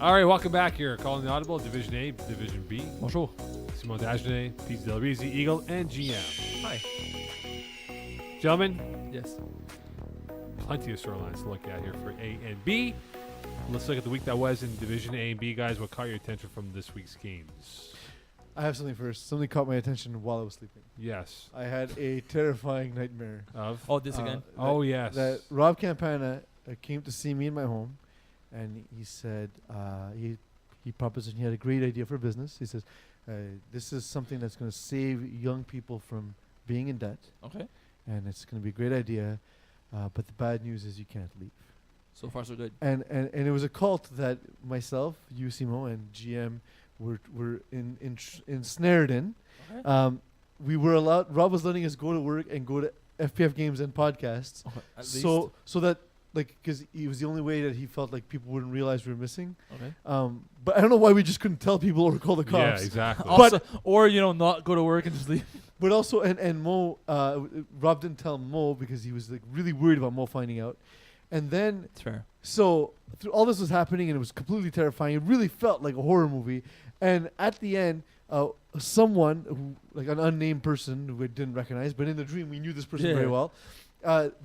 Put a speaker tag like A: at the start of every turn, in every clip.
A: All right, welcome back here. Calling the Audible, Division A, Division B.
B: Bonjour.
A: Simon Dagenet, Peeze Del Rizzi, Eagle, and GM.
B: Hi.
A: Gentlemen,
B: Yes.
A: plenty of storylines to look at here for A and B. Let's look at the week that was in Division A and B, guys. What caught your attention from this week's games?
C: I have something first. Something caught my attention while I was sleeping.
A: Yes.
C: I had a terrifying nightmare.
A: Of?
B: Oh, this again.
A: Yes.
C: That Rob Campana came to see me in my home, and he said he proposed and he had a great idea for business. He says, this is something that's going to save young people from being in debt,
B: Okay.
C: and it's going to be a great idea, but the bad news is you can't leave.
B: So far, so good.
C: And it was a cult that myself, you, Simo, and GM were ensnared in.
B: Okay.
C: We were allowed. Rob was letting us go to work and go to FPF games and podcasts,
B: Okay. At
C: so that because it was the only way that he felt like people wouldn't realize we were missing.
B: Okay.
C: But I don't know why we just couldn't tell people or call the cops.
A: Yeah, exactly.
B: Also, or not go to work and just leave.
C: But also, and Mo, Rob didn't tell Mo because he was like really worried about Mo finding out. And then,
B: It's fair.
C: so through all this was happening, and it was completely terrifying. It really felt like a horror movie. And at the end, someone who, like an unnamed person who we didn't recognize, but in the dream we knew this person very well.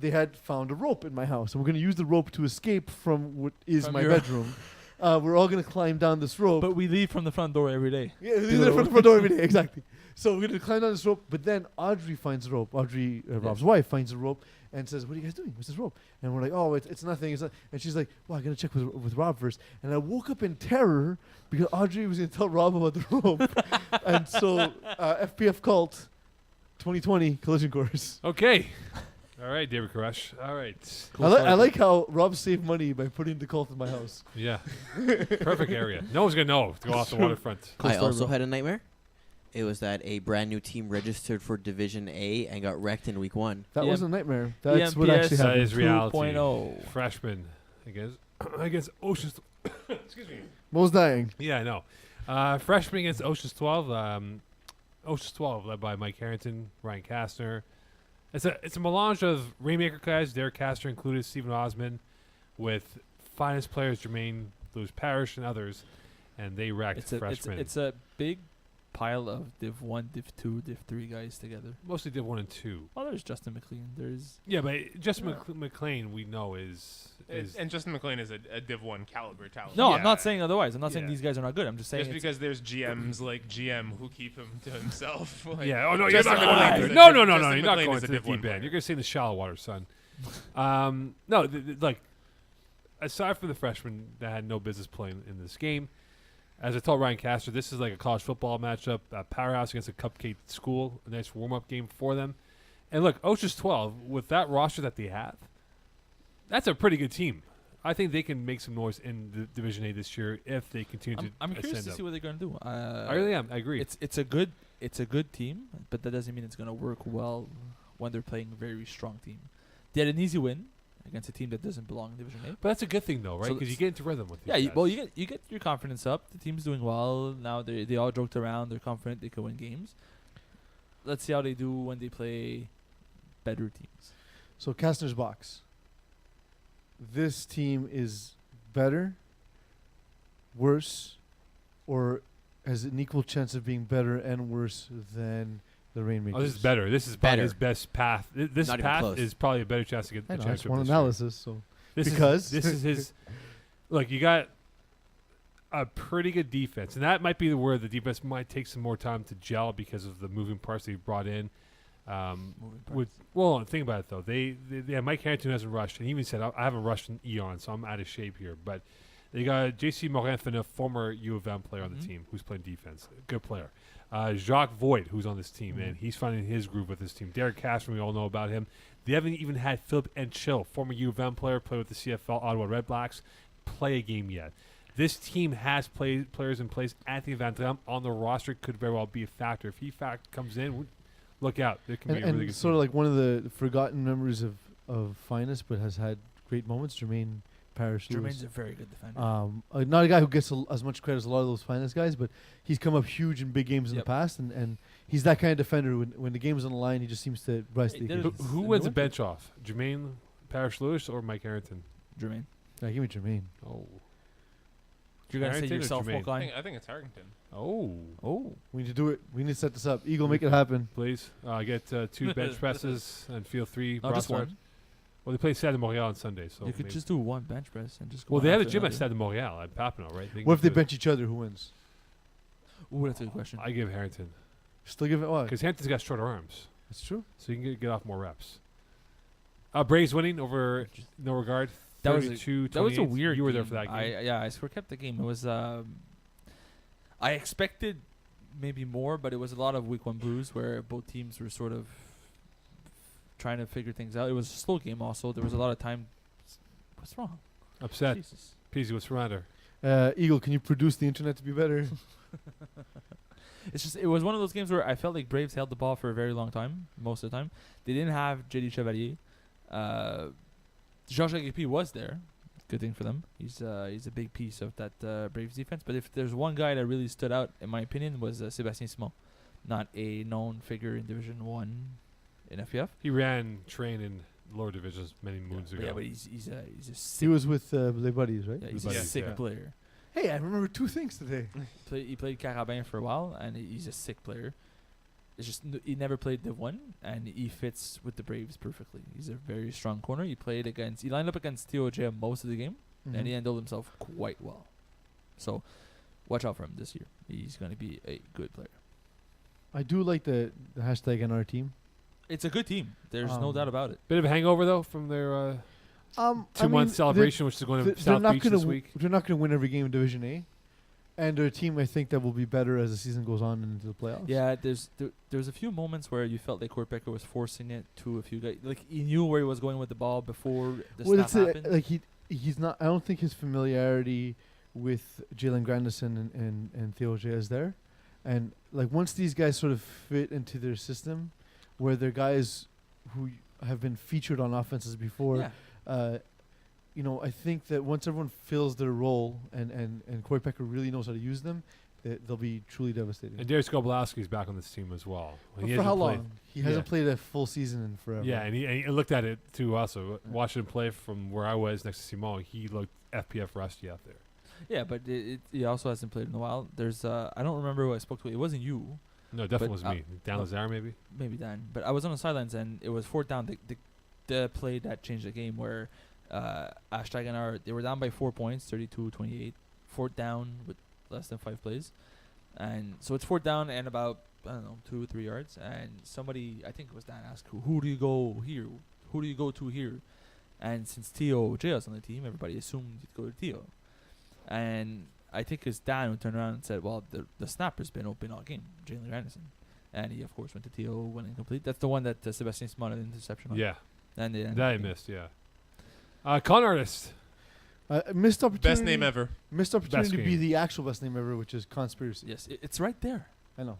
C: They had found a rope in my house, and we're going to use the rope to escape from what is
B: From
C: my
B: your
C: bedroom. We're all going to climb down this rope.
B: But we leave from the front door every day.
C: Yeah, we leave it from the front door every day, exactly. So we're going to climb down this rope, but then Audrey finds the rope. Audrey, Rob's wife, finds the rope and says, "What are you guys doing? What's this rope?" And we're like, "Oh, it's nothing. It's not." And she's like, "Well, I got to check with Rob first." And I woke up in terror because Audrey was going to tell Rob about the rope. And so FPF Cult 2020 collision course.
A: Okay. All right, David Koresh. All right.
B: Cool
C: I like how Rob saved money by putting the cult in my house.
A: Yeah. Perfect area. No one's going to know to go off the waterfront.
C: Cool
D: I
C: story,
D: also
C: bro.
D: had a nightmare. It was that a brand new team registered for Division A and got wrecked in week 1.
C: That
B: EM
C: wasn't a nightmare. That's what
B: EMPS
C: actually
A: That
C: happened.
A: is reality.
B: 2.0.
A: Freshman against Oceans. Excuse me.
C: Mo's dying.
A: Yeah, I know. Freshman against Oceans 12. Oceans 12 led by Mike Harrington, Ryan Kastner. It's a melange of Rainmaker guys, Derek Kastner included, Stephen Osman, with finest players Jermaine Lewis Parrish and others, and they wrecked freshmen.
B: It's a big pile of Div 1, Div 2, Div 3 guys together.
A: Mostly Div 1 and 2.
B: Well, there's Justin McLean. There's
A: Yeah, but Justin McLean we know is
E: And Justin McLean is a Div 1 caliber talent.
B: no.
E: Yeah.
B: I'm not saying otherwise. I'm not saying
A: Yeah.
B: these guys are not good. I'm just saying
E: Just because there's GMs like GM who keep him to himself. Like,
A: yeah. Oh no, you're
E: Justin
A: not
E: McLean
A: going
E: is
A: there.
E: a
A: No,
E: Div-
A: no, no, no.
E: Justin
A: You're not
E: McLean
A: going
E: is
A: to
E: a
A: the
E: Div 1
A: deep end.
E: player.
A: You're going to stay in the shallow water, son. No, like aside from the freshmen that had no business playing in this game, as I told Ryan Castor, this is like a college football matchup, Powerhouse against a cupcake school, a nice warm-up game for them. And look, Oceans 12, with that roster that they have, that's a pretty good team. I think they can make some noise in the Division A this year if they continue to
B: I'm curious
A: ascend
B: to
A: up.
B: see what they're gonna do.
A: I really am. I agree.
B: It's a good team, but that doesn't mean it's gonna work well when they're playing a very strong team. They had an easy win against a team that doesn't belong in Division A.
A: But that's a good thing, though, right?
B: So
A: Because you
B: it's-
A: get into rhythm with these
B: Yeah,
A: guys.
B: you get your confidence up. The team's doing well now. They all joked around. They're confident they can win games. Let's see how they do when they play better teams.
C: So Kastner's box. This team is better, worse, or has an equal chance of being better and worse than the Rainmakers.
A: Oh, this is better. This is probably
D: Better.
A: his best path. This
D: Not even
A: path
D: close.
A: is probably a better chance to get
C: I
A: the
C: know,
A: chance
C: it's one
A: this year.
C: analysis. So
A: This
C: Because?
A: this is his. Look, you got a pretty good defense, and that might be where the defense might take some more time to gel because of the moving parts they brought in. Think about it though. They Mike Harrington hasn't rushed, and he even said, "I haven't rushed in eon, so I'm out of shape here." But they got J.C. Morin-Finneuf, former U of M player on the team, who's playing defense, good player. Jacques Voigt, who's on this team, and he's finding his groove with this team. Derek Cashman, we all know about him. They haven't even had Philip Enchill, former U of M player, play with the CFL Ottawa Red Blacks, play a game yet. This team has players in place. Anthony Van Dam on the roster could very well be a factor. If he comes in, look out. There can be a really good
C: sort
A: team.
C: of like one of the forgotten members of Finest, but has had great moments. Jermaine Parrish.
B: Jermaine's a very good defender.
C: Not a guy who gets as much credit as a lot of those Finest guys, but he's come up huge in big games in the
B: Yep.
C: past, and he's that kind of defender. When the game's on the line, he just seems to rise to the
B: There's-
C: occasion.
A: Who wins the bench off? Jermaine Parrish Lewis or Mike Harrington?
B: Jermaine.
C: Yeah, give me Jermaine.
A: Oh.
B: You're gonna say
A: Harrington or
B: yourself,
A: Jermaine?
B: Hawkeye.
E: I think it's Harrington.
A: Oh,
B: Oh,
C: We need to do it. We need to set this up. Eagle, make it happen.
A: please. Get 2 bench presses and field 3.
B: no, just
A: Brassard.
B: one.
A: Well, they play Stade de Montréal on Sunday, so
B: You could
A: maybe-
B: just do one bench press and just go.
A: Well, they have a
B: after
A: gym at
B: another.
A: Stade de Montréal at Papineau, right?
C: What if they
A: can do it.
C: bench each other? Who wins?
B: Ooh, that's a good question.
A: I give Harrington
C: Still give it what?
A: because Harrington's got shorter arms,
C: That's true.
A: so you can get off more reps. Braves winning over no regard.
B: That was a-
A: 32,
B: That was a
A: 28.
B: weird.
A: You were there
B: game.
A: for that game.
B: I score kept the game. It was. I expected maybe more, but it was a lot of week 1 blues where both teams were sort of trying to figure things out. It was a slow game. Also, there was a lot of time. What's wrong?
A: Upset.
B: Jesus.
A: Peasy, what's the matter?
C: Eagle, can you produce the internet to be better?
B: It's just it was one of those games where I felt like Braves held the ball for a very long time, most of the time. They didn't have JD Chevalier. Georges Agrippy was there. Good thing for them. He's a big piece of that Braves defense. But if there's one guy that really stood out, in my opinion, was Sébastien Simon. Not a known figure in Division 1 in FPF.
A: He ran train in lower divisions many moons ago.
B: Yeah, but he's a
C: He
B: sick.
C: was with Les Buddies, right?
B: Yeah, he's
A: Buddies,
B: a sick
A: yeah.
B: player.
C: Hey, I remember 2 things today.
B: He played Carabin for a while, and he's a sick player. It's just he never played Div 1, and he fits with the Braves perfectly. He's a very strong corner. He lined up against TOJ most of the game, and he handled himself quite well. So, watch out for him this year. He's going to be a good player.
C: I do like the hashtag NR team.
B: It's a good team. There's no doubt about it.
A: Bit of a hangover though from their 2-month celebration, which is going to South Beach this week.
C: They're not going to win every game in Division A, and they're a team I think that will be better as the season goes on and into the playoffs.
B: Yeah, there's a few moments where you felt like Court Becker was forcing it to a few guys. Like he knew where he was going with the ball before the snap happened.
C: Like he's not. I don't think his familiarity with Jalen Grandison and Theo J is there, and like once these guys sort of fit into their system, where they're guys who have been featured on offenses before.
B: Yeah.
C: I think that once everyone fills their role and Corey Pecker really knows how to use them, they'll be truly devastating.
A: And Darius Gobolowski's back on this team as well.
C: But
A: He
C: for how
A: hasn't played-
C: long? He hasn't played a full season in forever.
A: Yeah, and he looked at it too. Also, watching him play from where I was next to Simon, he looked FPF rusty out there.
B: Yeah, but he also hasn't played in a while. There's I don't remember who I spoke to. It wasn't you,
A: No, it definitely
B: But,
A: was me. Dan
B: no.
A: Lazare, maybe.
B: maybe Dan. But I was on the sidelines and it was 4th down. The play that changed the game where Hashtag NR, they were down by 4 points, 32-28. 4th down with less than 5 plays. And so it's 4th down and about, 2 or 3 yards. And somebody, I think it was Dan, asked, who do you go here? Who do you go to here? And since Tio J was on the team, everybody assumed you'd go to Tio. And I think it's Dan who turned around and said, well, the snapper's been open all game, Jalen Grandison. And he, of course, went to Tio, went incomplete. That's the one that Sébastien Simon had an interception on.
A: Yeah,
B: And they
A: that I missed. Yeah. Con artist.
C: Missed opportunity.
E: Best name ever.
C: Missed opportunity to be
A: game.
C: the actual best name ever, which is Conspiracy.
B: Yes, it's right there.
C: I know.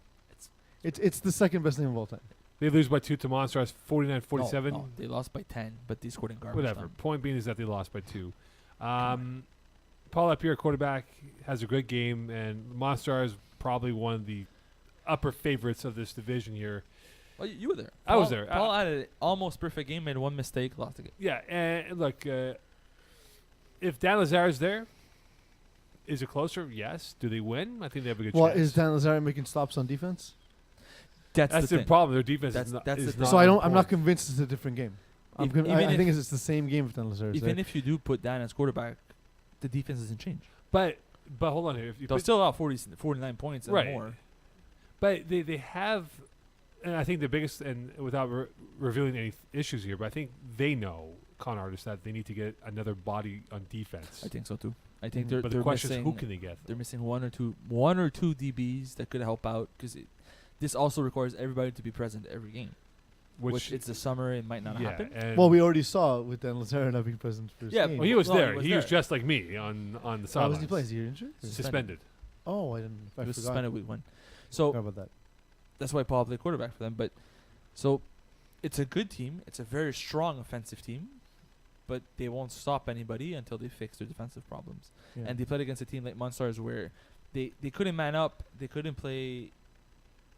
C: It's the second best name of all time.
A: They lose by 2 to Monsters, 49-47.
B: No, they lost by 10, but they scored in garbage
A: Whatever.
B: time.
A: Point being is that they lost by 2. Paul Lapierre, quarterback, has a great game, and Monstars is probably one of the upper favorites of this division here.
B: Well, you were there.
A: I was
B: Paul-
A: there.
B: Paul had an almost perfect game, made one mistake, lost the game.
A: Yeah, and look, if Dan Lazare is there, is it closer? Yes. Do they win? I think they have a good
C: Well,
A: chance.
C: is Dan Lazare making stops on defense?
B: That's
A: That's
B: the
A: the
B: thing.
A: problem. Their defense
B: That's-
A: is not.
B: that's
A: is
B: the
A: not
B: thing.
C: So
A: on
C: I'm not
A: point.
C: convinced it's a different game.
B: If-
C: I
B: even
C: think
B: if-
C: it's the same game if Dan Lazare is
B: Even
C: there.
B: if you do put Dan as quarterback, the defense doesn't change.
A: But hold on here. If you
B: They'll
A: put-
B: still have 49 points and
A: Right.
B: more.
A: But they have, and I think the biggest, and without revealing any issues here, but I think they know, con artists, that they need to get another body on defense.
B: I think so too. I think
C: Mhm.
B: they're
A: But
B: they're
A: the question
B: missing,
A: is, who can they get?
B: they're missing one or two DBs that could help out because this also requires everybody to be present every game. Which it's the summer, it might not
A: yeah,
B: happen.
A: and
C: Well, we already saw with Dan Lazare not being present for his
B: Yeah,
C: game.
A: well, he was
B: Well, he
A: there.
B: was
A: He was
B: there.
A: just like me on the
C: How was
A: sidelines.
C: he playing? Is he injured?
A: Suspended.
C: Oh, I didn't. I
B: He was
C: forgot.
B: suspended week 1. So
C: Forgot about that.
B: that's why Paul played quarterback for them. But so it's a good team. It's a very strong offensive team, but they won't stop anybody until they fix their defensive problems.
C: Yeah.
B: And they played against a team like Monstars where they couldn't man up. They couldn't play.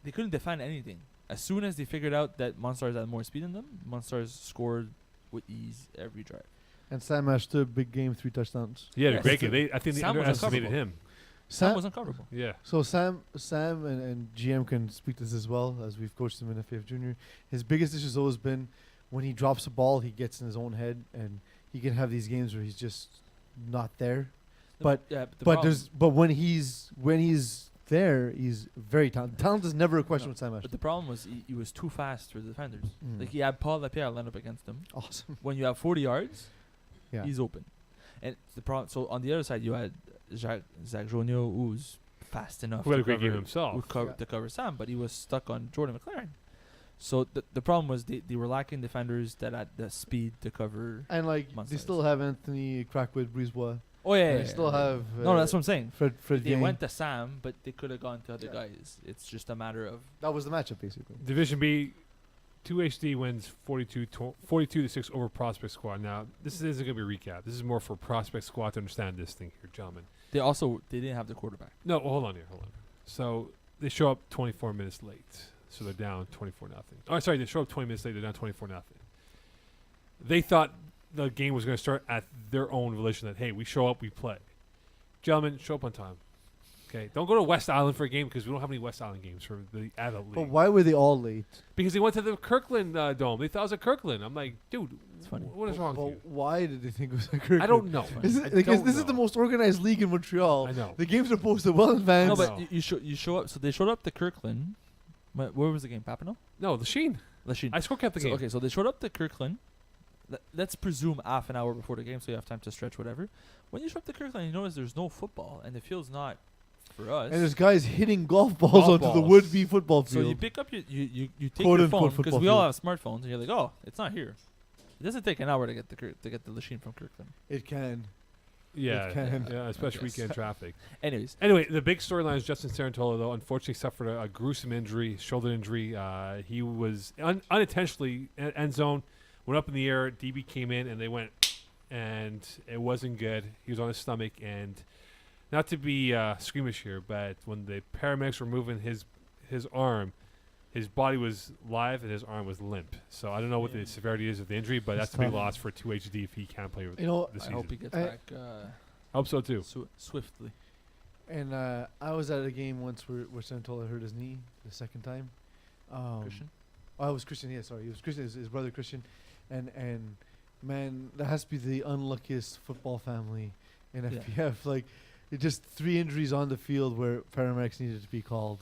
B: They couldn't defend anything. As soon as they figured out that Monstars had more speed than them, Monstars scored with ease every drive.
C: And Sam Ashton, big game, 3 touchdowns.
A: He had a
B: Yes.
A: great game. I think they
B: Sam was
A: underestimated
B: uncoverable.
A: him
B: Sam was uncoverable.
A: Yeah.
C: So Sam and GM can speak to this as well, as we've coached him in FAF Junior. His biggest issue has always been when he drops a ball, he gets in his own head, and he can have these games where he's just not there. But when he's there, he's very talented. Talent is never a question with Sam
B: But
C: Ashton.
B: the problem was he was too fast for the defenders.
C: Mm.
B: Like he had Paul Lapierre line up against him.
C: Awesome.
B: When you have 40 yards,
C: Yeah.
B: he's open. And the problem. So on the other side, you had Zach Jonio, who's fast enough.
A: Who had
B: to
A: a great game
B: cover-
A: himself.
B: who cover-
C: Yeah.
B: to cover Sam, but he was stuck on Jordan McLaren. So the problem was they were lacking defenders that had the speed to cover.
C: And like
B: Month
C: they
B: size.
C: still have Anthony Crackwood, Brisebois.
B: Oh yeah,
C: They still have
B: no, that's what I'm saying.
C: Fred.
B: They
C: Gang.
B: went to Sam, but they could have gone to other
C: Yeah.
B: guys. It's just a matter of
C: That was the matchup basically.
A: Division B, 2HD wins 42-6 over Prospect Squad. Now, this isn't going to be a recap. This is more for Prospect Squad to understand this thing here, gentlemen.
B: they didn't have the quarterback.
A: No, hold on here. So they show up 24 minutes late. So they're down 24-0. Oh, sorry, they show up 20 minutes late. They're down 24-0. They thought the game was going to start at their own volition that, hey, we show up, we play. Gentlemen, show up on time. Okay, don't go to West Island for a game because we don't have any West Island games for the adult league.
C: But why were they all late?
A: Because they went to the Kirkland Dome. They thought it was at Kirkland. I'm like, dude,
B: It's funny.
A: what is wrong
C: Well,
A: with you?
C: why did they think it was a Kirkland?
A: I don't know.
C: This
A: I
C: is, like,
A: don't
C: this is the
A: know.
C: most organized league in Montreal.
A: I know.
C: The games are posted well in advance.
B: No,
A: but
B: but you show up. So they showed up to Kirkland. Where was the game? Papineau?
A: No, the Sheen.
B: Lachine.
A: I score kept the game.
B: Okay, so they showed up to Kirkland. Let's presume half an hour before the game, so you have time to stretch, whatever. When you show up to Kirkland, you notice there's no football, and the field's not for us.
C: And there's guys hitting golf balls
A: Golf
C: onto the
A: balls.
C: would-be football
B: So
C: field.
B: you pick up you take
C: Quote
B: your
C: unquote
B: phone because
C: football
B: we all
C: field.
B: have smartphones, and you're like, oh, it's not here. It doesn't take an hour to get the Lachine from Kirkland.
C: It can.
A: Yeah,
C: It can.
A: yeah, especially
B: guess.
A: weekend traffic.
B: Anyways,
A: Anyway, the big storyline is Justin Sarantolo, though, unfortunately suffered a gruesome injury, shoulder injury. He was unintentionally end zone, went up in the air, DB came in, and they went, and it wasn't good. He was on his stomach, and not to be squeamish here, but when the paramedics were moving his arm, his body was live and his arm was limp. So I don't know what the severity is of the injury, but that's a big
C: tough.
A: loss for 2HD if he can't play with
C: You know,
A: this
B: I
A: season.
B: hope he gets
C: I-
B: back
A: Hope so, too.
B: swiftly.
C: And I was at a game once where Santola hurt his knee the second time.
B: Christian.
C: Oh, it was Christian. Yeah, sorry, it was Christian. His brother Christian, and man, that has to be the unluckiest football family in
B: Yeah.
C: FPF. Like, it just 3 injuries on the field where paramedics needed to be called.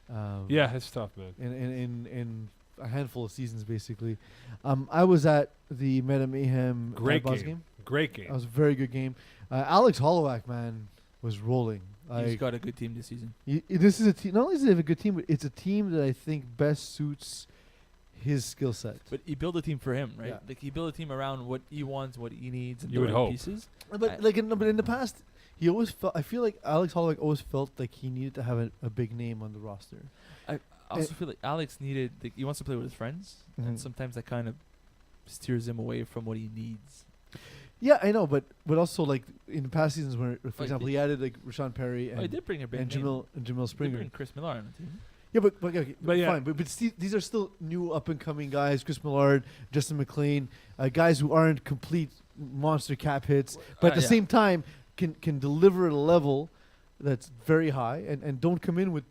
A: Yeah, it's tough, man.
C: In a handful of seasons, basically. I was at the Meta Mayhem
A: Great
C: Boss
A: game. Great game.
C: That was a very good game. Alex Hollowak, man, was rolling.
B: He's
C: Like,
B: got a good team this season.
C: this is a team. Not only does he have a good team, but it's a team that I think best suits his skill set.
B: But he built a team for him, right?
C: Yeah.
B: Like he built a team around what he wants, what he needs, and
A: You
B: the
A: would
B: right
A: hope.
B: pieces.
C: But in the past, he always felt. I feel like Alex Holloway always felt like he needed to have a big name on the roster.
B: I also feel like Alex needed. Like, he wants to play with his friends,
C: Mhm.
B: and sometimes that kind of steers him away from what he needs.
C: Yeah, I know, but also like in the past seasons, where for
B: Like
C: example,
B: the-
C: he added like Rashawn Perry
B: Oh, he
C: and
B: did bring a big name.
C: Jamil
B: He did
C: Springer.
B: bring Chris Miller on the team.
C: Yeah, but okay,
A: But yeah.
C: fine. But these are still new up and coming guys: Chris Millard, Justin McLean, guys who aren't complete monster cap hits, but at the
B: yeah.
C: same time can deliver at a level that's very high and don't come in with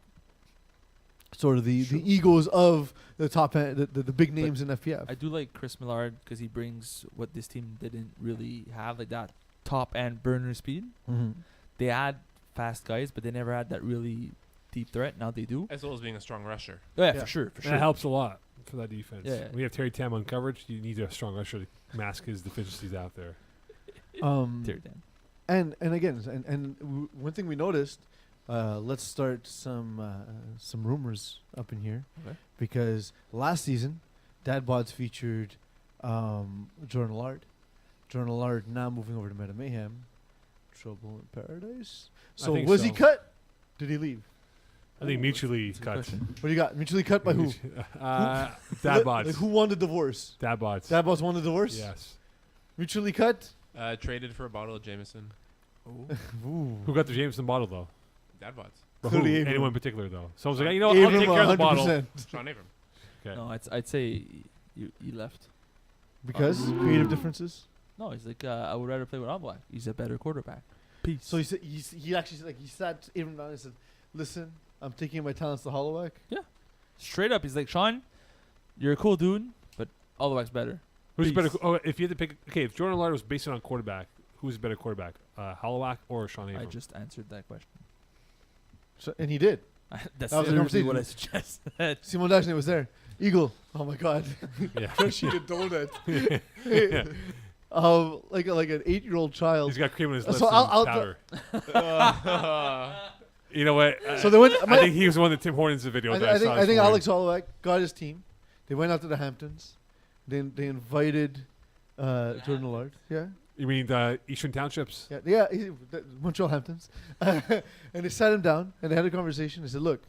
C: sort of the egos of the top end, the big names in FPF.
B: I do like Chris Millard because he brings what this team didn't really have, like that top end burner speed.
C: Mm-hmm.
B: They had fast guys, but they never had that really deep threat. Now they do.
E: As well as being a strong rusher.
B: Oh, yeah,
C: Yeah.
B: for sure.
A: That helps a lot for that defense.
B: Yeah.
A: When you have Terry Tam on coverage, you need a strong rusher to mask his deficiencies out there.
B: Tear it down.
C: And again, one thing we noticed. Let's start some rumors up in here,
B: Okay.
C: because last season, Dad Bods featured Jordan Lard. Jordan Lard now moving over to Meta Mayhem. Trouble in Paradise. So
A: think
C: was he
A: so.
C: cut? Did he leave?
A: I think mutually
B: That's a good
A: cut.
B: question.
C: What do you got? Mutually cut by who?
A: Dad
C: Like,
A: bots.
C: who won the divorce?
A: Dad bots.
C: Dad Bods won the divorce.
A: Yes.
C: Mutually cut.
E: Traded for a bottle of Jameson.
C: Ooh.
A: Who got the Jameson bottle though?
E: Dad bots.
A: But who?
C: Clearly Abram.
A: Anyone in particular though? Someone's like, you know, what, I'll
C: Abram
A: take care of the bottle.
C: 100%.
E: Sean Abram.
A: Okay.
B: No, I'd say he left.
C: Because creative differences.
B: No, he's like I would rather play with Oblak. He's a better quarterback. Peace.
C: So he actually said, like, he sat Abram down and said, "Listen, I'm taking my talents to Holloway."
B: Straight up, he's like, Sean, you're a cool dude, but Holloway's better.
A: Who's
B: Peace.
A: better? Oh, if you had to pick, okay, if Jordan Lard was based on quarterback, who's a better quarterback, Holloway or Sean Abram?
B: I just answered that question.
C: So, and he did.
B: That's
C: That was the
B: literally
C: conversation.
B: what I suggested.
C: Simon Dashner was there. Eagle. Oh my God.
A: yeah.
C: Crushing a donut.
A: Yeah.
C: Like an 8-year-old child.
A: He's got cream on his
C: So
A: lips
C: I'll
A: and powder. You know what?
C: So they went.
A: I think he was the one that Tim Hortons the video that I saw.
C: I
A: this
C: think
A: morning.
C: Alex Holloway got his team. They went out to the Hamptons. Then they invited Jordan Lard. Yeah.
A: You mean the Eastern Townships?
C: Yeah. The Montreal Hamptons. And they sat him down and they had a conversation. They said, "Look,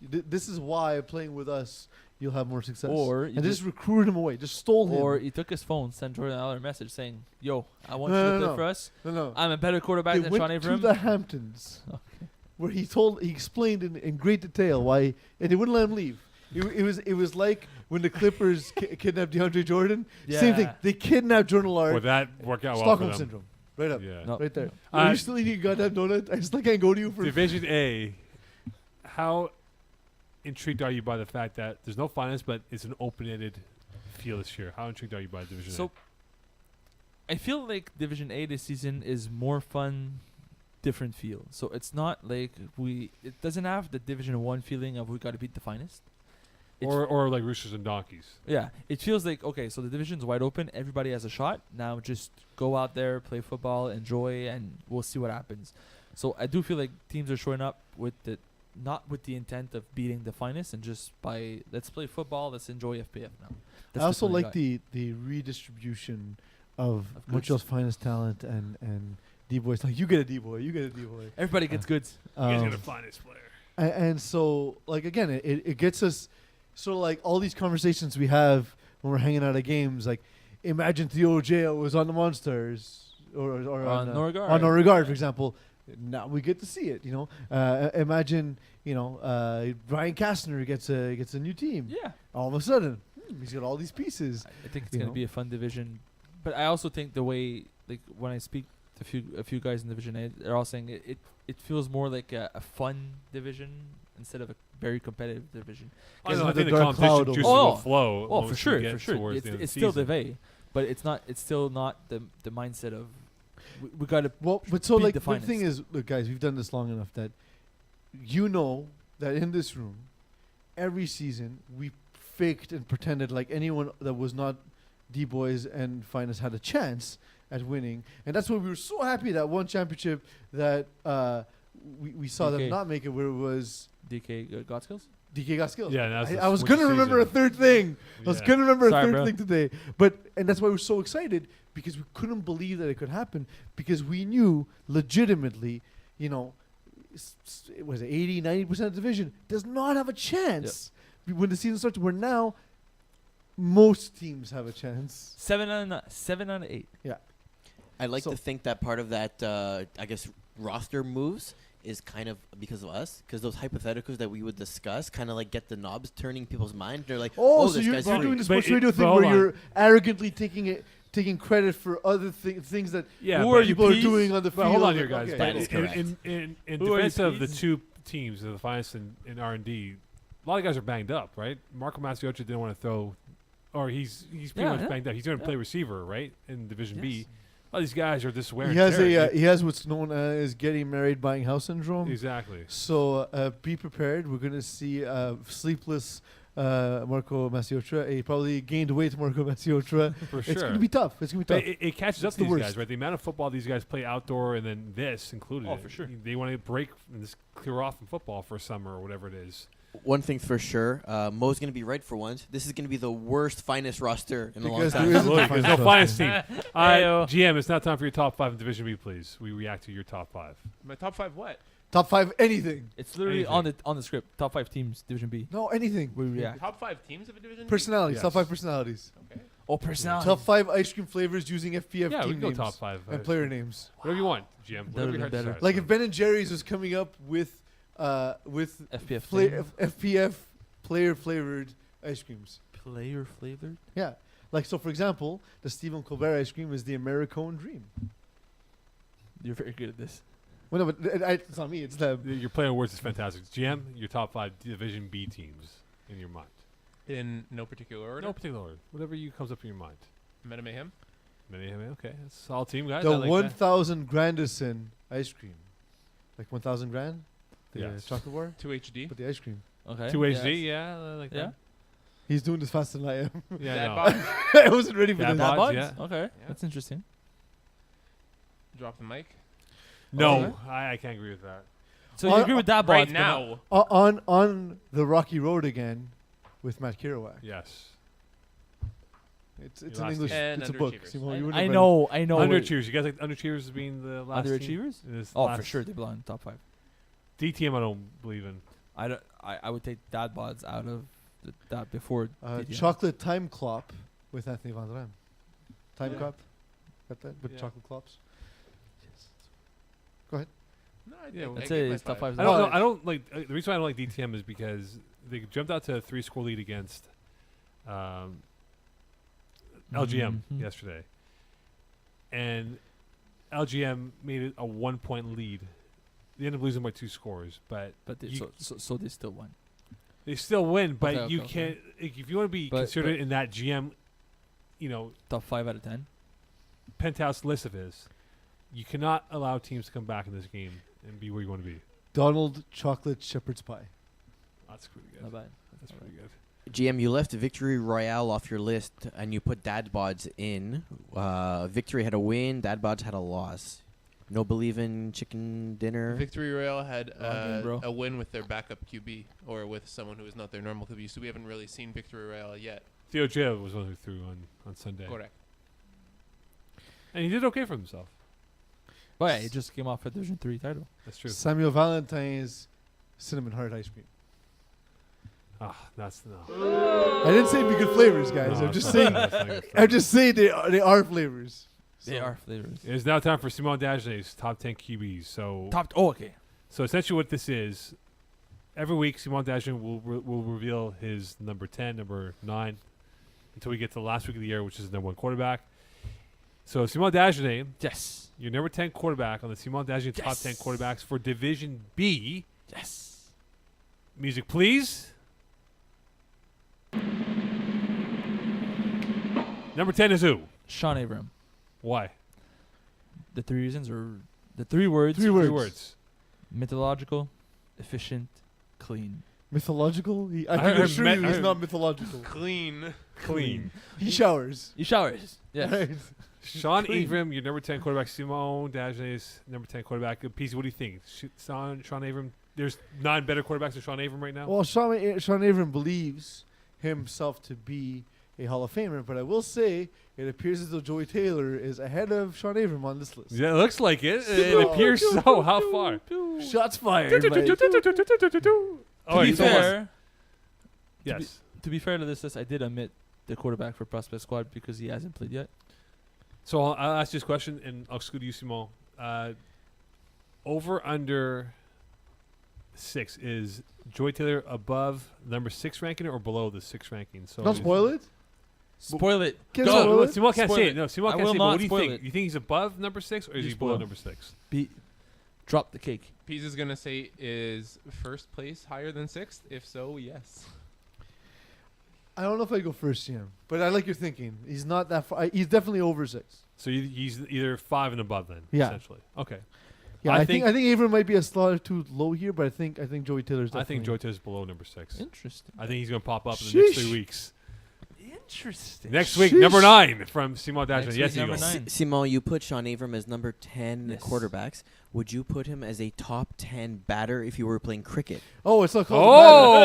C: this is why playing with us, you'll have more success."
B: Or
C: and
B: you
C: they just recruited him away. Just stole him.
B: Or he took his phone, sent Jordan Aller a message saying, "Yo, I want you
C: No,
B: to
C: no,
B: play
C: no.
B: for us.
C: no.
B: I'm a better quarterback
C: They
B: than
C: went
B: Sean
C: to
B: Abram."
C: the Hamptons, where he explained in great detail why, and they wouldn't let him leave. It was like when the Clippers kidnapped DeAndre Jordan. Same thing.
B: Yeah.
C: They kidnapped Jordan
A: Would
C: Lard.
A: that work out well for
C: Stockholm
A: them?
C: syndrome. Right up.
A: Yeah.
B: No.
C: Right there.
A: Uh,
C: Are you still eating a goddamn donut? I still can't go to you for.
A: Division A. How intrigued are you by the fact that there's no finals, but it's an open-ended field this year? How intrigued are you by Division
B: So, I feel like Division A this season is more fun, different feel. So it's not like it doesn't have the Division 1 feeling of we got to beat the finest.
A: A?
B: It's
A: Or like Roosters and Donkeys?
B: Yeah, it feels like, okay, so the division's wide open. Everybody has a shot. Now just go out there, play football, enjoy, and we'll see what happens. So I do feel like teams are showing up with not with the intent of beating the finest, and just by let's play football, let's enjoy FPF now.
C: I also
B: feeling I
C: like
B: got.
C: the redistribution of
B: Of goods.
C: Montreal's finest talent and D-boys. Like, you get a D-boy, you get a D-boy.
B: Everybody gets goods.
A: You guys
C: Um,
A: got a finest player.
C: and so, like, again, it gets us sort of like all these conversations we have when we're hanging out at games. Like, imagine Theo J was on the Monsters or
B: On Norregard.
C: on Norregard, for example. Now we get to see it. Imagine Brian Kastner gets a new team.
B: Yeah,
C: All of a sudden, he's got all these pieces.
B: I think it's
C: You
B: gonna
C: know?
B: be a fun division. But I also think the way, like, when I speak to a few guys in Division A, they're all saying it feels more like a fun division instead of a very competitive division.
A: I don't know, I
C: with
A: think
C: the
A: the
C: dark cloud
A: competition
C: over
A: juices
B: it.
A: will
B: Oh,
A: flow.
B: Oh,
A: once
B: for
A: we
B: sure,
A: get
B: for sure.
A: towards the end of
B: It's
A: the
B: still
A: season.
B: Div A, but it's not. It's still not the mindset of we got to.
C: Well, but so
B: beat
C: like
B: the
C: the thing
B: finest.
C: is, look, guys, we've done this long enough that that in this room, every season we faked and pretended like anyone that was not D-boys and finest had a chance at winning, and that's why we were so happy that one championship that we saw them
B: DK.
C: not make it, where it was
B: DK God skills.
C: DK got skills.
A: Yeah, that's the
C: I was
A: switch
C: gonna remember a
A: season.
C: third thing. I was
A: Yeah.
C: gonna remember
B: Sorry,
C: a third
B: bro.
C: thing today, and that's why we're so excited, because we couldn't believe that it could happen, because we knew legitimately, it was 80-90% of the division does not have a chance when the season starts. Where now most teams have a chance.
B: 7 out of 8.
D: I'd like
C: So-
D: to think that part of that, I guess, roster moves is kind of because of us, because those hypotheticals that we would discuss kind of like get the knobs turning people's mind. They're like,
C: Oh,
D: oh,
C: so
D: this
C: you're
D: guy's
C: doing
D: free.
C: the sports
A: But
C: radio
A: but
C: thing
A: hold
C: where
A: on.
C: you're arrogantly taking credit for other things that
A: Yeah,
B: Who
A: but
B: are you,
C: people are
B: Peeze?
C: doing on the
A: But
C: field.
A: hold on here, guys.
C: Okay.
D: That
A: But
D: is correct.
A: in
B: Who are you,
A: defense of the
B: Peeze?
A: two teams, the Finest and R&D, a lot of guys are banged up, right? Marco Masiocha didn't want to throw, or he's pretty
B: Yeah,
A: much
B: yeah.
A: banged up. He's going to
B: Yeah.
A: play receiver, right, in Division B.
B: Yes.
A: A lot of these guys are just wearing.
C: He has he has what's known as getting married, buying house syndrome.
A: Exactly.
C: So be prepared. We're gonna see sleepless Marco Masiotra. He probably gained weight, Marco Masiotra.
A: For
C: It's
A: sure.
C: gonna be tough. It's gonna be
A: But
C: tough.
A: it catches up
C: It's
A: to
C: the
A: these
C: worst.
A: guys, right? The amount of football these guys play outdoor, and then this included.
B: Oh,
A: it.
B: for sure.
A: They want to break and just clear off from football for a summer or whatever it is.
D: One thing's for sure, Mo's going to be right for once. This is going to be the worst finest roster in a long
C: Because
D: time.
C: there isn't
A: Absolutely.
C: a
A: There's
C: finest
A: no
C: roster.
A: Finest team.
B: Ayo.
A: GM, it's now time for your top 5 in Division B, please. We react to your top 5.
E: My top 5 what?
C: Top 5 anything.
B: It's literally on the script. Top 5 teams, Division B.
C: No, anything.
B: We react.
E: Top 5 teams of a division?
C: Personalities.
A: Yes.
C: Top 5 personalities.
E: Okay.
B: Oh, personality.
C: Top 5 ice cream flavors using FPF
A: Yeah, we
C: team
A: can go
C: names
A: top 5.
C: and player names.
A: Whatever you want, GM. Whatever
B: Better
A: your heart
B: than better.
A: desires.
C: Like if Ben and Jerry's was coming up with
B: FPF
C: FPF player flavored ice creams.
B: player flavored.
C: Yeah. Like, so for example, the Stephen Colbert ice cream is the Americone Dream.
B: You're very good at this.
C: Well, no, but it's not me. It's them.
A: Your play on words is fantastic. GM, your top 5 Division B teams in your mind.
E: In no particular order.
A: No particular order. Whatever you comes up in your mind.
E: Meta Mayhem.
A: Okay, that's a solid team, guys.
C: The
A: I like that.
C: 1,000 Grandison ice cream. Like 1,000 grand? The
A: Yes.
C: chocolate bar?
E: 2 HD.
C: But the ice cream.
B: Okay.
A: 2 HD, yeah, I like
B: Yeah.
A: that.
C: He's doing this faster than I am.
A: Yeah,
E: Dad
A: no.
E: bod.
C: I wasn't ready for
A: Dad
C: this.
A: bod.
B: Buds?
A: yeah.
B: Okay.
E: Yeah.
B: That's interesting.
E: Drop the mic.
A: No,
B: Okay.
A: I can't agree with that.
B: So you agree with that,
E: Right
B: Buds,
E: now.
C: On the rocky road again with Matt Kerouac.
A: Yes.
C: It's
A: Your
C: an
A: last
C: English.
E: team. And
C: It's a book.
E: underachievers.
C: Simone, you
B: but
C: wouldn't
B: I
C: have read
B: know. I know.
A: Underachievers. You guys like underachievers as being the last team?
B: Underachievers?
A: in this
B: Oh,
A: last
B: for sure, they belong in top 5.
A: DTM, I don't believe in.
B: I would take Dad Bods out of that before.
C: it.
B: DTM.
C: Chocolate Time Clop with Anthony Van Ram. Time
A: Yeah.
C: Clop. Got that? With
A: Yeah.
C: chocolate clops.
E: No, I
A: Yeah,
E: think
A: I'd
B: I'd
E: I
B: say
E: gave my
B: it's top 5.
A: I don't know. I don't like the reason why I don't like DTM is because they jumped out to a 3-score lead against LGM
B: Mhm.
A: yesterday, and LGM made it a 1-point lead. They ended up losing by 2 scores, but
B: But they,
A: you-
B: so they still won.
A: they still win. But
B: Okay,
A: you
B: okay,
A: can't if you want to be
B: But-
A: considered
B: but-
A: in that GM,
B: Top 5 out of 10.
A: penthouse list of his. You cannot allow teams to come back in this game and be where you want to be.
C: Donald Chocolate Shepherd's Pie.
A: That's pretty good.
B: Not bad.
A: That's pretty good.
D: GM, you left Victory Royale off your list and you put Dad Bods in. Victory had a win. Dad Bods had a loss. No believe in chicken dinner.
E: Victory Royale had
B: Wrong game, bro.
E: a win with their backup QB or with someone who is not their normal QB. So we haven't really seen Victory Royale yet.
A: Theo J was one who threw on Sunday.
E: Correct.
A: And he did okay for himself.
B: But yeah, he just came off a Division 3 title.
A: That's true.
C: Samuel Valentine's Cinnamon Heart Ice Cream.
A: That's no.
C: I didn't say it'd be good flavors, guys.
A: No,
C: I'm just
A: it's not-
C: saying.
A: that's not good
C: I'm
A: flavor.
C: just saying they are flavors.
B: They
C: So-
B: are flavors.
A: It is now time for Simon Dagenet's top 10 QBs. So
B: Okay.
A: So essentially what this is, every week Simon Dagenet will reveal his number 10, number 9, until we get to the last week of the year, which is the number 1 quarterback. So Simon Dagenet,
B: Yes.
A: your number 10 quarterback on the Simon Dagenet top 10
B: Yes.
A: quarterbacks for Division B.
B: Yes.
A: Music, please. Number 10 is who?
B: Sean Abram.
A: Why?
B: The 3 reasons are the 3 words.
C: Three
A: Three
C: words.
A: words.
B: Mythological, efficient, clean.
C: Mythological? I
A: I
C: can
A: heard
C: assure
A: me-
C: you
A: I
C: he's
A: heard-
C: not mythological.
E: Clean.
A: Clean.
C: He showers.
B: He showers. Yes.
C: Right.
A: Sean
B: Clean.
A: Abram, your number 10 quarterback. Simon Dagenet's number 10 quarterback. Peeze, what do you think? Sean Abram, there's 9 better quarterbacks than Sean Abram right now?
C: Well, Sean Avram believes himself to be a Hall of Famer, but I will say it appears as though Joey Taylor is ahead of Sean Avram on this list.
A: Yeah, it looks like it. It appears so. How far?
C: Shots fired.
B: To
A: Oh,
B: be
A: he's almost-
B: fair,
A: Yes.
B: to be fair to this list, I did omit the quarterback for prospect squad because he hasn't played yet.
A: So I'll ask you this question, and I'll exclude you, Simon. Over under 6 is Joy Taylor above number 6 ranking or below the 6 ranking? So
C: Don't spoil it.
B: Spoil it.
C: Can't
B: Go.
C: spoil it.
A: Simon can't
B: Spoil
A: say
B: it.
A: it. No, Simon
B: I
A: can't
B: will
A: say it. But
B: not
A: what do you
B: spoil
A: think?
B: it.
A: You think he's above number 6 or is
B: You
A: he below
B: spoil.
A: number 6?
B: Drop the cake.
E: Pease is going to say is first place higher than 6th? If so, yes.
C: I don't know if I go first, Jim, but I like your thinking. He's not that far. He's definitely over 6.
A: So he's either 5 and above then,
C: Yeah.
A: essentially. Okay.
C: Yeah,
A: I
C: I think Avram might be a slot or two low here, but I think Joey Taylor's definitely.
A: I think Joy Taylor's below number 6.
B: Interesting.
A: I think he's going to pop up in the next
C: Sheesh.
A: 3 weeks.
B: Interesting.
A: Next week,
C: Sheesh.
A: number 9 from Simon
B: Next
A: Dagenet.
B: week,
A: Yes,
B: number
A: Eagles.
B: 9.
D: Simon, you put Sean Abram as number 10
B: Yes.
D: quarterbacks. Would you put him as a top 10 batter if you were playing cricket?
C: Oh, it's not called a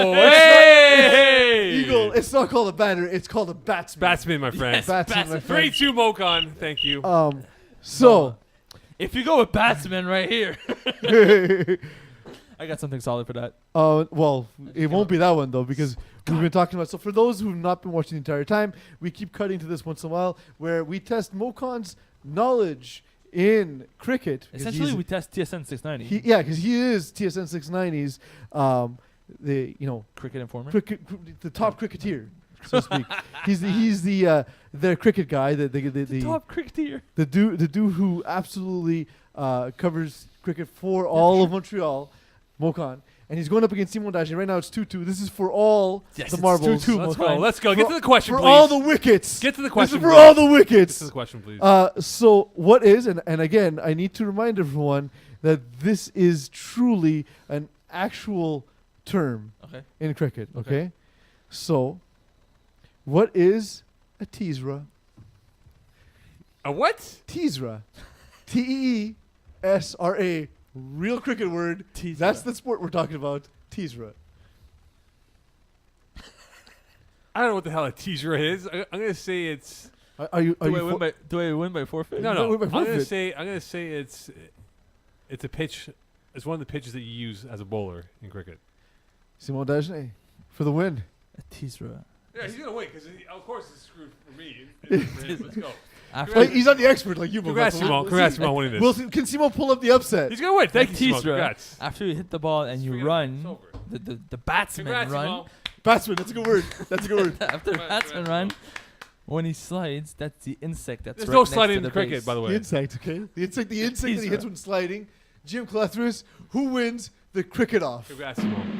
A: Oh,
C: batter.
A: hey!
C: Eagle. It's not called a batter. It's called a batsman.
A: Batsman, my friend.
C: Batsman, my friend.
A: 3-2 Mocon. Thank you.
C: So,
B: If you go with batsman right here, I got something solid for that.
C: well, it won't be that one though because we've been talking about. So for those who've not been watching the entire time, we keep cutting to this once in a while where we test Mocon's knowledge in cricket. 'cause
B: Essentially,
C: he's-
B: we test TSN 690.
C: because he is TSN 690's, the
B: Cricket informer.
C: the top cricketer, so to speak. he's the cricket guy, the
B: top cricketer.
C: the dude who absolutely covers cricket for all of Montreal, Mokan. And he's going up against Simon Dagenet. Right now it's 2-2. This is for all
B: Yes,
C: the
B: it's
C: marbles.
B: 2-2.
A: Let's
B: Mokan.
A: go. Let's go. Get to the question,
C: For
A: please.
C: all the wickets.
A: Get to the
C: This
A: question.
C: is for
A: please.
C: all the
A: Get to
C: wickets.
A: the question, please.
C: So what is, and again, I need to remind everyone that this is truly an actual term
B: Okay.
C: in cricket,
B: Okay.
C: okay? So, what is a teesra?
A: A what?
C: Teesra. Teesra. Real cricket word.
B: Teesra.
C: That's the sport we're talking about. Teesra.
A: I don't know what the hell a teaser is. I'm gonna say it's
C: Are you
B: Do I
C: for-
B: win by forfeit?
A: no.
C: No,
A: I'm
C: wait,
A: gonna
C: forfeit.
A: say it's a pitch. It's one of the pitches that you use as a bowler in cricket.
C: Simon Dagenet for the win.
B: A teaser.
A: Yeah, he's gonna win because of course it's screwed for me. Let's go.
B: After
C: Like, he's not the expert like you. but
A: Congrats,
C: we'll-
A: Simon.
C: we'll
A: Congrats,
C: see.
A: Simon, winning this.
C: Can Simon pull up the upset?
A: He's gonna win. Thank you, Simon.
B: Teaser.
A: Congrats.
B: after you hit the ball and you run, the batsman
A: Congrats,
B: run.
A: Simon.
C: Batsman, that's a good word. That's a good word.
B: After the
A: Congrats,
B: batsman
A: congrats,
B: run, when he slides, that's the insect that's
A: There's
B: right
A: no
B: next
A: sliding
B: to
A: in
B: the
A: cricket,
B: base.
A: by the
C: The
A: way.
C: insect, okay? The insect that he
B: Teaser.
C: hits when sliding. Jim Clethris, who wins the cricket off?
A: Congrats, Simon.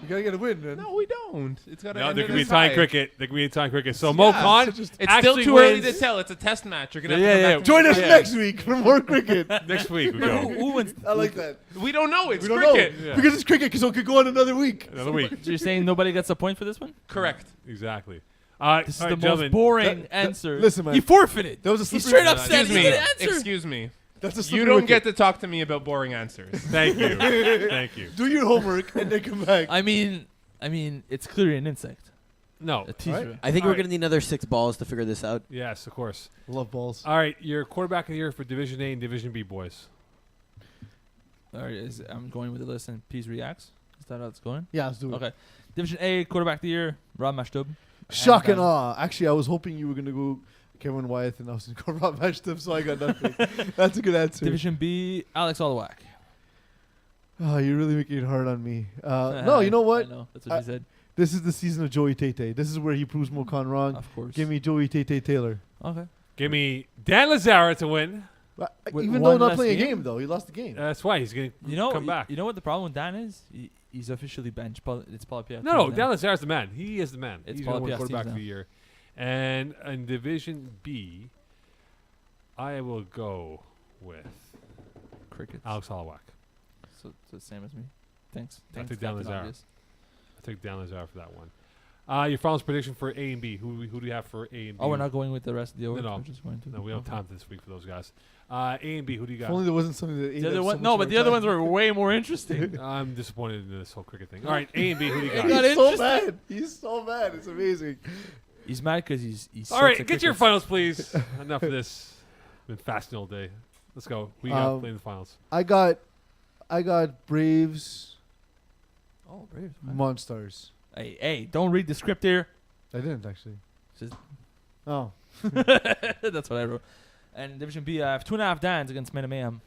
C: We gotta get a win, man.
E: No, we don't. It's got to
A: No,
E: end
A: there
E: in
A: could
E: a
A: be a tie
E: tie.
A: in cricket. There could be a tie in cricket. So
E: Yeah,
A: Mo
E: so
A: Khan
E: It's still
A: actually
E: too early
A: wins
E: to tell. It's a test match. You're gonna
A: Yeah,
E: have to
A: yeah,
E: come back
C: Join
E: to
C: us
E: me.
A: Yeah.
C: next week for more cricket.
A: next week. We
B: Who,
A: go
B: who wins?
C: I like that.
E: We don't know. It's
C: We don't
E: cricket.
C: know.
A: Yeah.
C: Because it's cricket, because it could go on another week.
A: another week.
B: So you're saying nobody gets a point for this one?
E: Correct.
A: Exactly.
B: This is
A: all
B: the
A: right,
B: most
A: gentlemen.
B: boring
C: That-
B: answer.
C: listen, man.
B: He forfeited.
C: That was a
B: He
C: slippery-
B: straight up said
E: Excuse
B: he
E: me.
B: didn't answer.
E: Excuse me.
C: That's a
E: You
C: slippery
E: don't
C: wicket.
E: get to talk to me about boring answers.
A: Thank you. Thank you.
C: Do your homework and then come back.
B: I mean, it's clearly an insect.
A: No.
B: A teaser.
D: I think
A: All
D: we're
A: right.
D: going to need another 6 balls to figure this out.
A: Yes, of course.
C: Love balls.
A: All right, your quarterback of the year for Division A and Division B, boys.
B: All right, I'm going with the list and Peeze reacts. Is that how it's going?
C: Yeah, let's do it.
B: Okay. Division A quarterback of the year, Rob Mashtub.
C: Shock and
B: And,
C: awe. Actually, I was hoping you were going to go Kevin Wyeth and I was going to go Rob Ashton, so I got nothing. That's a good answer.
B: Division B, Alex Olawak.
C: Oh, you're really making it hard on me. No, you know what?
B: I know. That's what he said.
C: This is the season of Joey Tate. This is where he proves Mokan wrong.
B: Of course.
C: Give me Joey Tate Taylor.
B: Okay.
A: Give me Dan Lazara to win.
B: With
C: Even though
B: one
C: not
B: less
C: playing a
B: game?
C: game, though. He lost the game.
A: That's why he's going to come back.
B: You know what the problem with Dan is? He's officially benched. It's Paul Piat.
A: No, Dan Lazara's the man. He is the man.
B: It's
A: He's going to win
B: Paul Piast's
A: quarterback
B: teams
A: of the year. And in Division B, I will go with
B: Crickets.
A: Alex Hollowak.
B: So it's the same as me. Thanks.
A: I
B: Thanks,
A: took Dan
B: Captain
A: Lazara.
B: Obvious.
A: I took Dan Lazara for that one. Your finals prediction for A and B. Who do you have for A and B?
B: Oh, we're not going with the rest of the awards.
A: No.
B: We're just going to.
A: No, we don't have
B: Okay.
A: time this week for those guys. A and B. Who do you
C: If
A: got?
C: only there wasn't something that ate
B: The other
C: up
B: one,
C: so
B: no,
C: much
B: but
C: of
B: the
C: our
B: other
C: time.
B: ones were way more interesting.
A: I'm disappointed in this whole cricket thing. All right, A and B. Who do you got?
B: Not
C: He's so
B: interesting.
C: mad. He's so mad. It's amazing.
B: He's mad because he's.
A: All right, get your finals, please. Enough of this. Been fasting all day. Let's go. Who you got playing the finals?
C: I got Braves,
B: Oh, Braves.
C: Monstars.
B: Hey, don't read the script here.
C: I didn't actually.
B: Just-
C: Oh,
B: That's what I wrote. And Division B, I have 2.5 Dans against Men of Mayhem.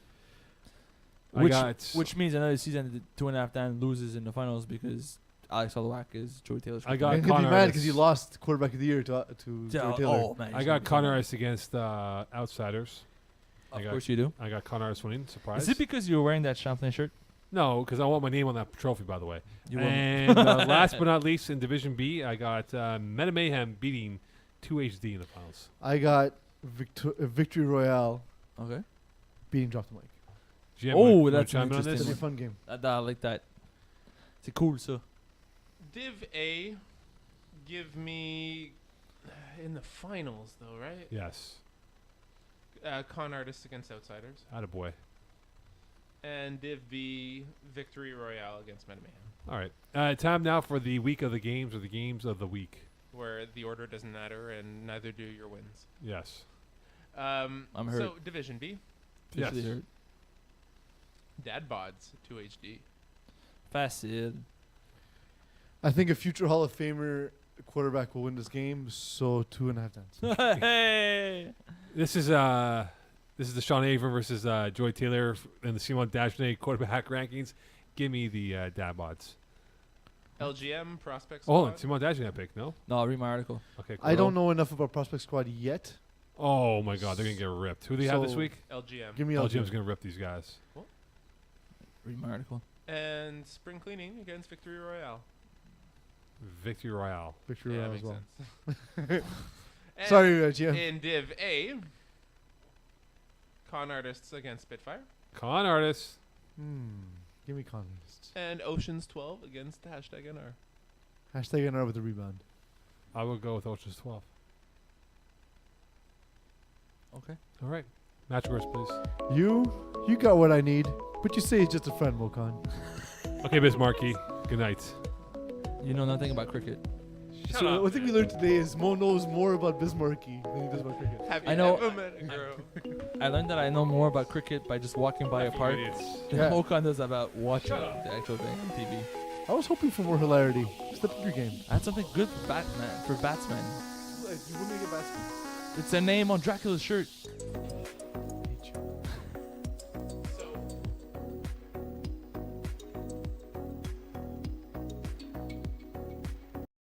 A: I got
B: Which means another season, the 2.5 Dan loses in the finals because Alex Olawak is Joey Taylor's.
A: I got
C: and he'll be
A: Connor
C: mad
A: Artis.
C: because you lost quarterback of the year to Joey Taylor.
B: Oh, man.
A: I got Connor Artis against Outsiders.
B: Of course you do.
A: I got Connor Artis winning. Surprise.
B: Is it because you were wearing that Champlain shirt?
A: No, because I want my name on that trophy, by the way.
B: You won.
A: And last but not least, in Division B, I got Men of Mayhem beating 2HD in the finals.
C: I got Victory Royale
B: Okay.
C: beating Drop the Mic.
A: GM,
B: Oh,
A: wanna
B: that's
A: chime in on
B: interesting
C: It's
A: this?
C: gonna be a fun game.
B: I like that. It's cool, so.
E: Div A, give me in the finals though, right?
A: Yes.
E: Con Artists against Outsiders,
A: Attaboy.
E: and Div B, Victory Royale against Men of Mayhem,
A: All right. Time now for the week of the games or the games of the week.
E: where the order doesn't matter and neither do your wins.
A: Yes.
B: I'm hurt.
E: So Division B,
A: Yes.
B: Officially hurt.
E: Dad Bods 2HD.
B: Facile.
C: I think a future Hall of Famer quarterback will win this game, so 2.5 Dans.
B: Hey.
A: This is the Sean Avram versus Joy Taylor and the Simon Dagenet quarterback rankings. Give me the dad bods.
E: LGM Prospects.
A: Oh, hold on. Simon Dagenet pick, no?
B: No, I'll read my article.
A: Okay, cool.
C: I don't know enough about Prospect Squad yet.
A: Oh my God, they're gonna get ripped. Who do they have this
C: So-
A: week?
E: LGM.
C: Give me
A: LGM's
C: LGM.
A: gonna rip these guys.
B: Read my article.
E: And spring cleaning against Victory Royale.
A: Victory Royale.
C: Victory
E: Yeah,
C: Royale
E: makes
C: as well.
E: sense. And
C: Sorry, GM.
E: In Div A, Con Artists against Spitfire.
A: Con artists.
C: Give me contests.
E: And Oceans 12 against hashtag NR.
C: Hashtag NR with the rebound.
A: I will go with Ocean's 12.
B: Okay.
A: All right. Match scores, please.
C: You got what I need, but you say he's just a friend, Mokan.
A: Okay, Bismarcky. Good night.
B: You know nothing about cricket.
E: Shut
C: So
E: up,
C: one thing we
E: man.
C: learned today is Mo knows more about Bismarcky than he does about cricket.
E: Have you
B: I know-
E: ever met a girl?
B: I learned that I know more about cricket by just walking by a park
A: Idiots.
B: than
C: Yeah.
B: Mokan does about watching the actual thing on TV.
C: I was hoping for more hilarity. Step up your game.
B: I had something good for Batman, for batsman.
C: You want me to get basket?
B: It's a name on Dracula's shirt.